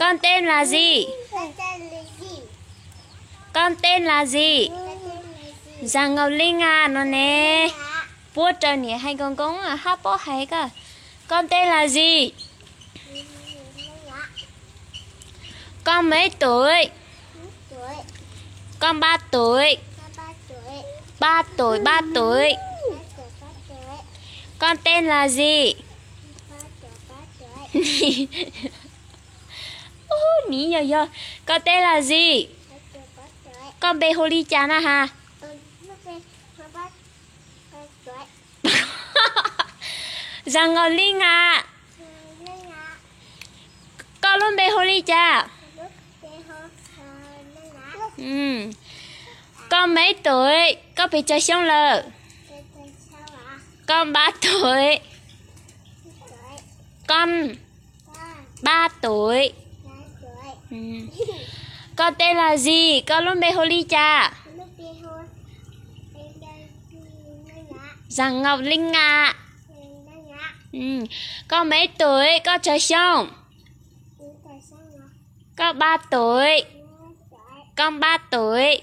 Con tên là gì? Con tên là gì? Giang Ngọc Linh à, nó nè. Vua trời nè hay con à, hát bó hay cả. Con tên là gì? Con mấy tuổi? Con 3 tuổi. 3 tuổi, 3 tuổi. Con tên là gì? Ní giờ giờ. Con tên là gì? Con bé hồ ly chán à hả? Giang Ngọc Linh à. Con luôn bé hồ ly chả. Con mấy tuổi? Con bị chơi xong lờ. Con 3 tuổi. Con 3 tuổi. Con tên là gì? Con luôn bé hồ ly chả. Giang Ngọc Linh à. Con mấy tuổi? Con chơi xong. Con 3 tuổi. Con 3 tuổi.